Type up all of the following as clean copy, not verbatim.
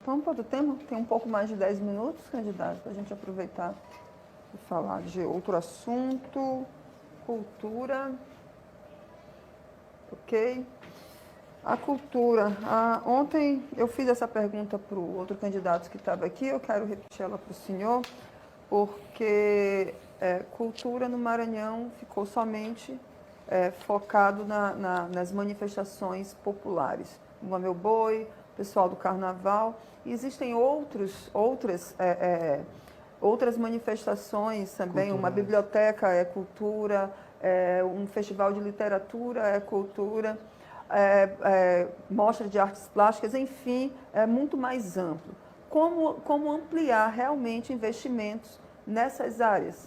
Vamos para outro tema? Tem um pouco mais de 10 minutos, candidato, para a gente aproveitar e falar de outro assunto, cultura, ok? A cultura. Ontem eu fiz essa pergunta para o outro candidato que estava aqui, eu quero repetir ela para o senhor, porque cultura no Maranhão ficou somente focado nas manifestações populares. O Meu Boi, o pessoal do Carnaval. E existem outras manifestações também, culturais. Uma biblioteca é cultura, um festival de literatura é cultura, mostra de artes plásticas, enfim, é muito mais amplo. Como ampliar realmente investimentos nessas áreas?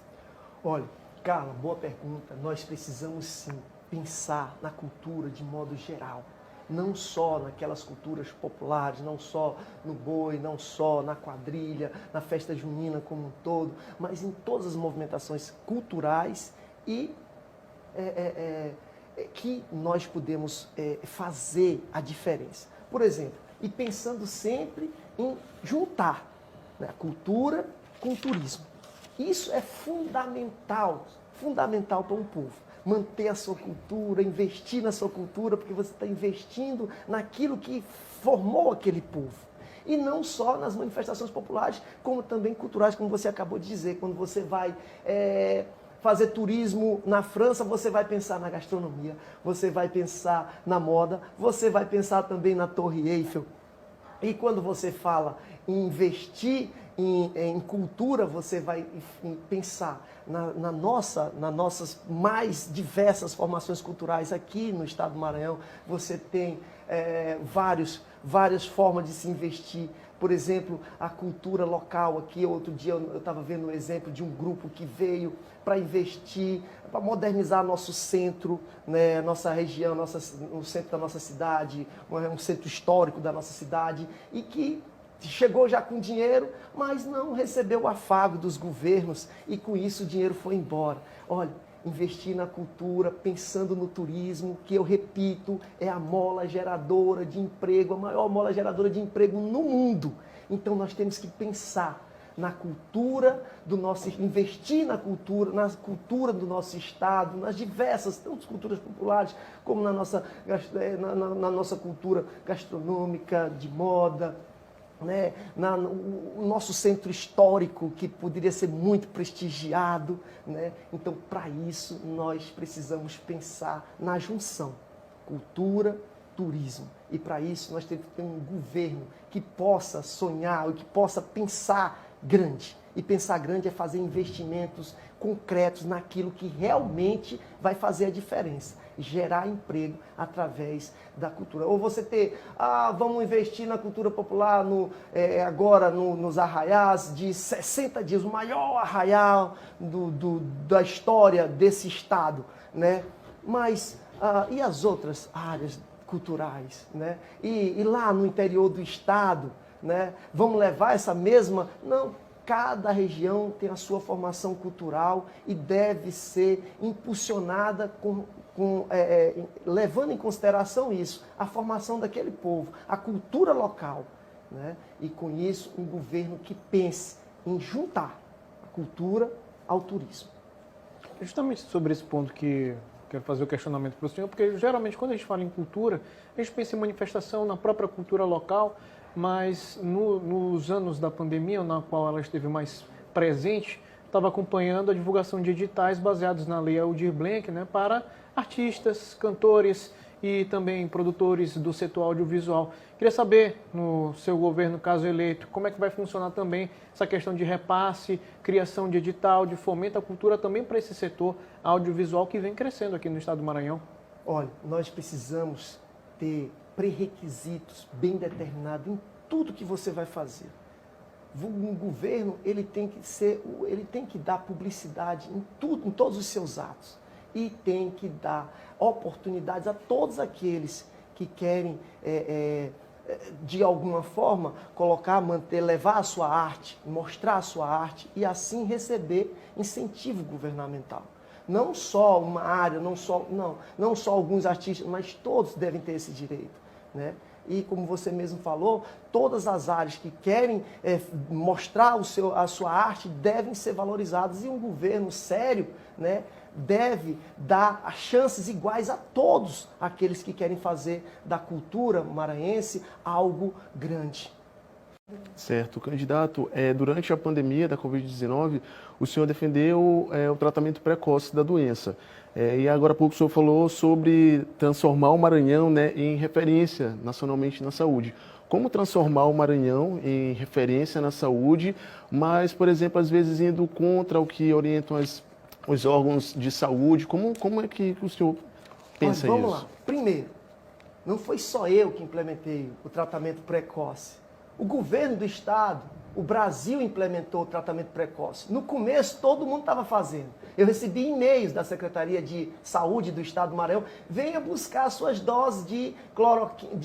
Olha, Carla, boa pergunta. Nós precisamos sim pensar na cultura de modo geral. Não só naquelas culturas populares, não só no boi, não só na quadrilha, na festa junina como um todo, mas em todas as movimentações culturais e que nós podemos fazer a diferença. Por exemplo, e pensando sempre em juntar, né, a cultura com o turismo. Isso é fundamental para um povo. Manter a sua cultura, investir na sua cultura, porque você está investindo naquilo que formou aquele povo. E não só nas manifestações populares, como também culturais, como você acabou de dizer. Quando você vai fazer turismo na França, você vai pensar na gastronomia, você vai pensar na moda, você vai pensar também na Torre Eiffel. E quando você fala em investir em cultura, você vai pensar nas nossas mais diversas formações culturais aqui no estado do Maranhão. Você tem várias formas de se investir. Por exemplo, a cultura local aqui. Outro dia eu estava vendo um exemplo de um grupo que veio para investir, para modernizar nosso centro, né, nossa região, o centro da nossa cidade, um centro histórico da nossa cidade, e que chegou já com dinheiro, mas não recebeu o afago dos governos e com isso o dinheiro foi embora. Olha, investir na cultura, pensando no turismo, que eu repito, é a mola geradora de emprego, a maior mola geradora de emprego no mundo. Então nós temos que pensar na cultura do nosso, investir na cultura do nosso estado, nas diversas, tanto culturas populares, como na nossa cultura gastronômica, de moda, né? O nosso centro histórico, que poderia ser muito prestigiado, né? Então, para isso, nós precisamos pensar na junção cultura, turismo. E para isso, nós temos que ter um governo que possa sonhar, que possa pensar grande. E pensar grande é fazer investimentos concretos naquilo que realmente vai fazer a diferença. Gerar emprego através da cultura. Ou você ter, vamos investir na cultura popular agora nos arraiais de 60 dias, o maior arraial da história desse estado, né? Mas, e as outras áreas culturais, né? E lá no interior do estado, né? Vamos levar essa mesma... Não, cada região tem a sua formação cultural e deve ser impulsionada levando em consideração isso, a formação daquele povo, a cultura local, né? E com isso um governo que pense em juntar a cultura ao turismo. Justamente sobre esse ponto que quero fazer o questionamento para o senhor, porque geralmente quando a gente fala em cultura, a gente pensa em manifestação na própria cultura local, mas nos anos da pandemia, na qual ela esteve mais presente, estava acompanhando a divulgação de editais baseados na Lei Aldir Blanc, né, para artistas, cantores e também produtores do setor audiovisual. Queria saber, no seu governo, caso eleito, como é que vai funcionar também essa questão de repasse, criação de edital, de fomento à cultura também para esse setor audiovisual que vem crescendo aqui no estado do Maranhão. Olha, nós precisamos ter pré-requisitos bem determinados em tudo que você vai fazer. Um governo, ele tem que dar publicidade em tudo, em todos os seus atos. E tem que dar oportunidades a todos aqueles que querem, de alguma forma, levar a sua arte, mostrar a sua arte e assim receber incentivo governamental. Não só uma área, não só alguns artistas, mas todos devem ter esse direito, né? e, como você mesmo falou, todas as áreas que querem mostrar a sua arte devem ser valorizadas, e um governo sério, né, deve dar as chances iguais a todos aqueles que querem fazer da cultura maranhense algo grande. Certo. Candidato, durante a pandemia da Covid-19, o senhor defendeu o tratamento precoce da doença. E agora há pouco o senhor falou sobre transformar o Maranhão, né, em referência nacionalmente na saúde. Como transformar o Maranhão em referência na saúde, mas, por exemplo, às vezes indo contra o que orientam os órgãos de saúde? Como é que o senhor pensa isso? Vamos lá. Primeiro, não foi só eu que implementei o tratamento precoce. O governo do estado, o Brasil implementou o tratamento precoce. No começo, todo mundo estava fazendo. Eu recebi e-mails da Secretaria de Saúde do estado do Maranhão: venha buscar as suas doses de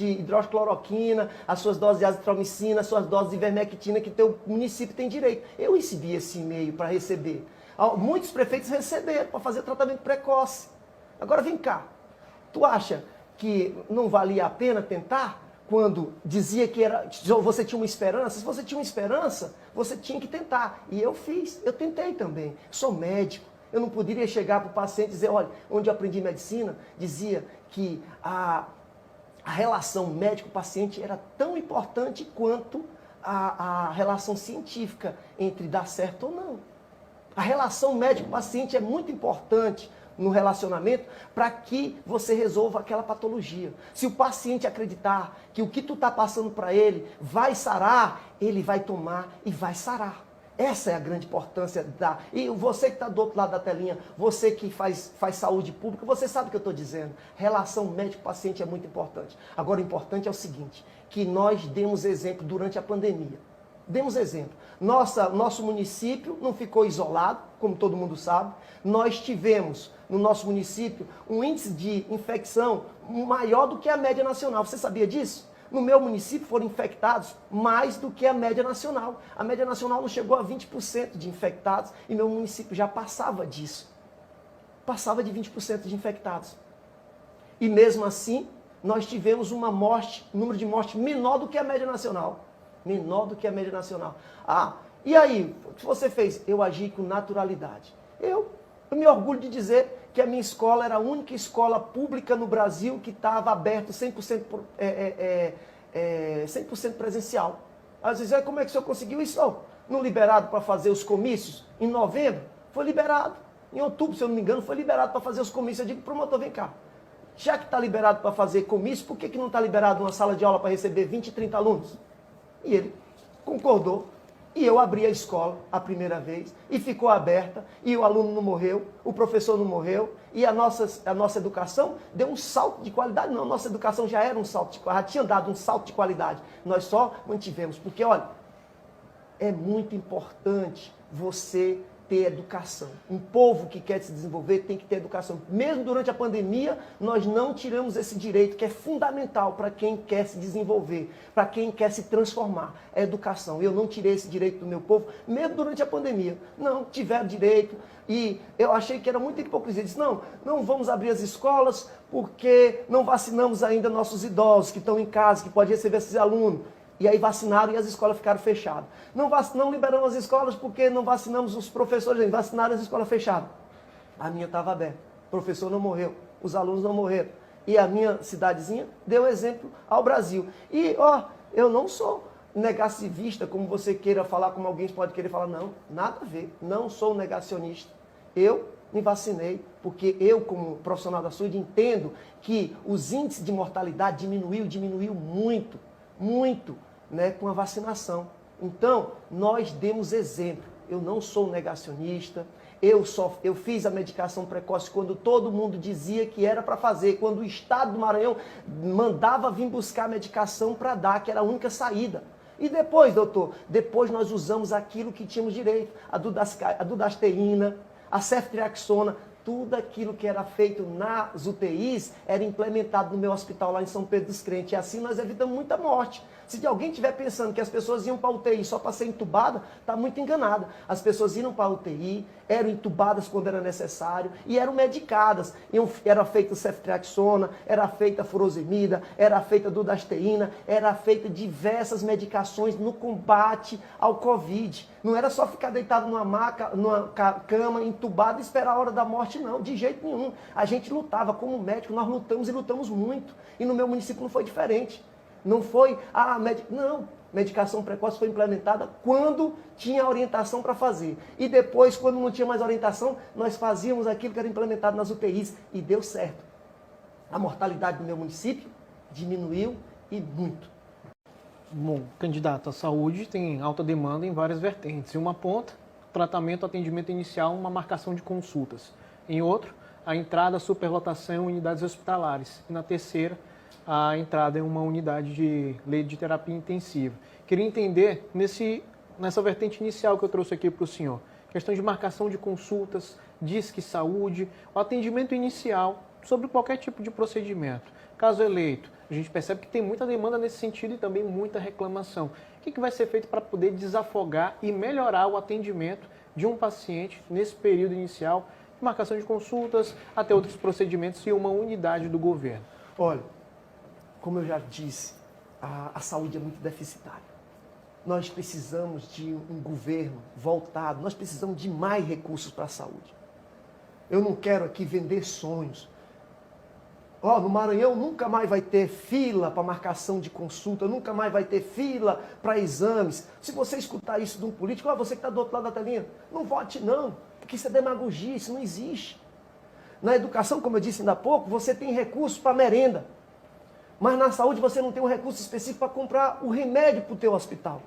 hidroxicloroquina, as suas doses de azitromicina, as suas doses de ivermectina que teu município tem direito. Eu recebi esse e-mail para receber. Muitos prefeitos receberam para fazer tratamento precoce. Agora vem cá, tu acha que não valia a pena tentar? Quando dizia que você tinha uma esperança, se você tinha uma esperança, você tinha que tentar. E eu fiz, eu tentei também. Sou médico, eu não poderia chegar para o paciente e dizer, olha, onde eu aprendi medicina, dizia que a relação médico-paciente era tão importante quanto a relação científica entre dar certo ou não. A relação médico-paciente é muito importante no relacionamento para que você resolva aquela patologia. Se o paciente acreditar que o que tu está passando para ele vai sarar, ele vai tomar e vai sarar. Essa é a grande importância da... E você que está do outro lado da telinha, você que faz saúde pública, você sabe o que eu estou dizendo. Relação médico-paciente é muito importante. Agora, o importante é o seguinte, que nós demos exemplo durante a pandemia. Demos exemplo. Nosso município não ficou isolado, como todo mundo sabe. Nós tivemos, no nosso município, um índice de infecção maior do que a média nacional. Você sabia disso? No meu município foram infectados mais do que a média nacional. A média nacional não chegou a 20% de infectados e meu município já passava disso. Passava de 20% de infectados. E mesmo assim, nós tivemos um número de mortes menor do que a média nacional. Menor do que a média nacional. E aí, o que você fez? Eu agi com naturalidade. Eu me orgulho de dizer que a minha escola era a única escola pública no Brasil que estava aberta 100% presencial. Às vezes, como é que o senhor conseguiu isso? Não liberado para fazer os comícios? Em novembro, foi liberado. Em outubro, se eu não me engano, foi liberado para fazer os comícios. Eu digo, promotor, vem cá. Já que está liberado para fazer comício, por que não está liberado uma sala de aula para receber 20, 30 alunos? E ele concordou. E eu abri a escola a primeira vez e ficou aberta, e o aluno não morreu, o professor não morreu, e a nossa educação deu um salto de qualidade. Não, a nossa educação já era um salto de qualidade, já tinha dado um salto de qualidade. Nós só mantivemos, porque, olha, é muito importante você ter educação. Um povo que quer se desenvolver tem que ter educação. Mesmo durante a pandemia, nós não tiramos esse direito, que é fundamental para quem quer se desenvolver, para quem quer se transformar. É educação. Eu não tirei esse direito do meu povo, mesmo durante a pandemia. Não, tiveram direito. E eu achei que era muita hipocrisia. Disse, não vamos abrir as escolas porque não vacinamos ainda nossos idosos que estão em casa, que podem receber esses alunos. E aí vacinaram e as escolas ficaram fechadas. Não liberamos as escolas porque não vacinamos os professores, vacinaram as escolas fechadas. A minha estava aberta. O professor não morreu, os alunos não morreram. E a minha cidadezinha deu exemplo ao Brasil. E, eu não sou negacionista, como você queira falar, como alguém pode querer falar. Não, nada a ver. Não sou negacionista. Eu me vacinei porque eu, como profissional da saúde, entendo que os índices de mortalidade diminuiu muito, muito. Né, com a vacinação. Então, nós demos exemplo. Eu não sou negacionista, eu fiz a medicação precoce quando todo mundo dizia que era para fazer, quando o estado do Maranhão mandava vir buscar a medicação para dar, que era a única saída. E depois, doutor, depois nós usamos aquilo que tínhamos direito, a dudasterina, a ceftriaxona, tudo aquilo que era feito nas UTIs era implementado no meu hospital lá em São Pedro dos Crentes. E assim nós evitamos muita morte. Se alguém estiver pensando que as pessoas iam para a UTI só para ser entubada, está muito enganada. As pessoas iam para a UTI, eram entubadas quando era necessário e eram medicadas. Era feita ceftriaxona, era feita furosemida, era feita dudasteína, era feita diversas medicações no combate ao Covid. Não era só ficar deitado numa maca, numa cama, entubado e esperar a hora da morte, não. De jeito nenhum. A gente lutava como médico, nós lutamos e lutamos muito. E no meu município não foi diferente. Não foi, não, medicação precoce foi implementada quando tinha orientação para fazer. E depois, quando não tinha mais orientação, nós fazíamos aquilo que era implementado nas UTIs e deu certo. A mortalidade do meu município diminuiu e muito. Bom, candidato, a saúde tem alta demanda em várias vertentes. Em uma ponta, tratamento, atendimento inicial, uma marcação de consultas. Em outro, a entrada, a superlotação em unidades hospitalares. E na terceira, a entrada em uma unidade de leito de terapia intensiva. Queria entender, nessa vertente inicial que eu trouxe aqui para o senhor, questão de marcação de consultas, Disque Saúde, o atendimento inicial sobre qualquer tipo de procedimento. Caso eleito, a gente percebe que tem muita demanda nesse sentido e também muita reclamação. O que vai ser feito para poder desafogar e melhorar o atendimento de um paciente nesse período inicial, de marcação de consultas, até outros procedimentos e uma unidade do governo? Olha, como eu já disse, a saúde é muito deficitária. Nós precisamos de um governo voltado, nós precisamos de mais recursos para a saúde. Eu não quero aqui vender sonhos. No Maranhão nunca mais vai ter fila para marcação de consulta, nunca mais vai ter fila para exames. Se você escutar isso de um político, você que está do outro lado da telinha, não vote não, porque isso é demagogia, isso não existe. Na educação, como eu disse ainda há pouco, você tem recursos para merenda. Mas na saúde você não tem um recurso específico para comprar o remédio para o teu hospital.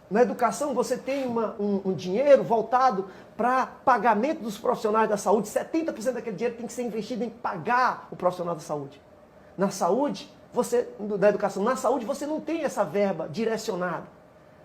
Na educação você tem um dinheiro voltado para pagamento dos profissionais da saúde. 70% daquele dinheiro tem que ser investido em pagar o profissional da saúde. Na saúde, na saúde você não tem essa verba direcionada.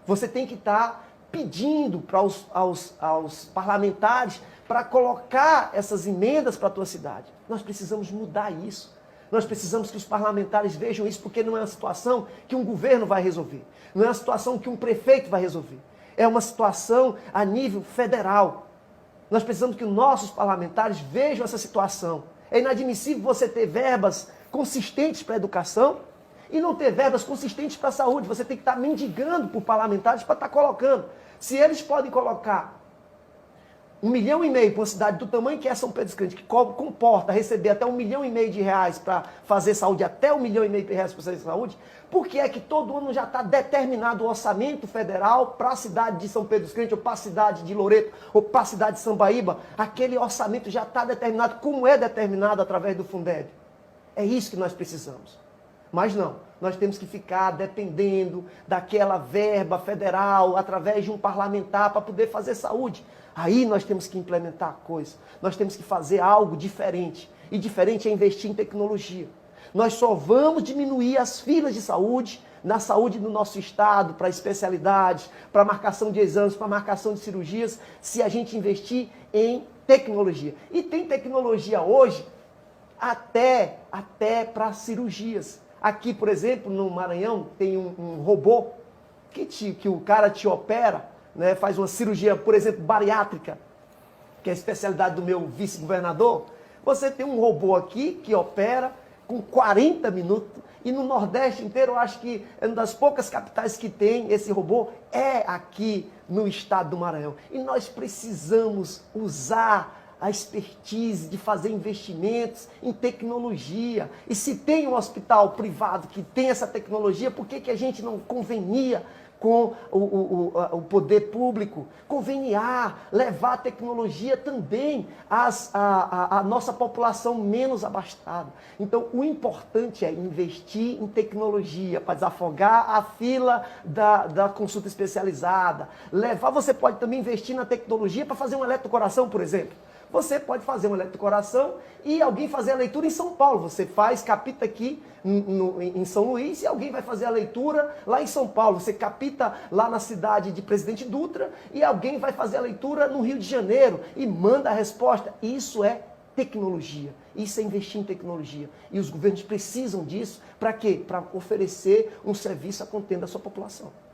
Você tem que estar pedindo para aos parlamentares para colocar essas emendas para a tua cidade. Nós precisamos mudar isso. Nós precisamos que os parlamentares vejam isso, porque não é uma situação que um governo vai resolver. Não é uma situação que um prefeito vai resolver. É uma situação a nível federal. Nós precisamos que os nossos parlamentares vejam essa situação. É inadmissível você ter verbas consistentes para a educação e não ter verbas consistentes para a saúde. Você tem que estar mendigando por parlamentares para estar colocando. Se eles podem colocar 1,5 milhão para uma cidade do tamanho que é São Pedro dos Crentes, que comporta receber até 1,5 milhão de reais para fazer saúde, até 1,5 milhão de reais para fazer saúde, por que é que todo ano já está determinado o orçamento federal para a cidade de São Pedro dos Crentes, ou para a cidade de Loreto, ou para a cidade de Sambaíba? Aquele orçamento já está determinado, como é determinado através do Fundeb. É isso que nós precisamos. Mas não, nós temos que ficar dependendo daquela verba federal, através de um parlamentar, para poder fazer saúde. Aí nós temos que implementar a coisa. Nós temos que fazer algo diferente. E diferente é investir em tecnologia. Nós só vamos diminuir as filas de saúde, na saúde do nosso estado, para especialidades, para marcação de exames, para marcação de cirurgias, se a gente investir em tecnologia. E tem tecnologia hoje até para cirurgias. Aqui, por exemplo, no Maranhão, tem um robô que o cara te opera, né, faz uma cirurgia, por exemplo, bariátrica, que é a especialidade do meu vice-governador. Você tem um robô aqui que opera com 40 minutos. E no Nordeste inteiro, eu acho que é uma das poucas capitais que tem esse robô, é aqui no estado do Maranhão. E nós precisamos usar a expertise de fazer investimentos em tecnologia. E se tem um hospital privado que tem essa tecnologia, por que a gente não convenia com o poder público? Conveniar, levar a tecnologia também à nossa população menos abastada. Então, o importante é investir em tecnologia para desafogar a fila da consulta especializada. Você pode também investir na tecnologia para fazer um eletrocoração, por exemplo. Você pode fazer um eletrocoração e alguém fazer a leitura em São Paulo. Você capta aqui em São Luís e alguém vai fazer a leitura lá em São Paulo. Você capta lá na cidade de Presidente Dutra e alguém vai fazer a leitura no Rio de Janeiro e manda a resposta. Isso é tecnologia. Isso é investir em tecnologia. E os governos precisam disso para quê? Para oferecer um serviço a contento da sua população.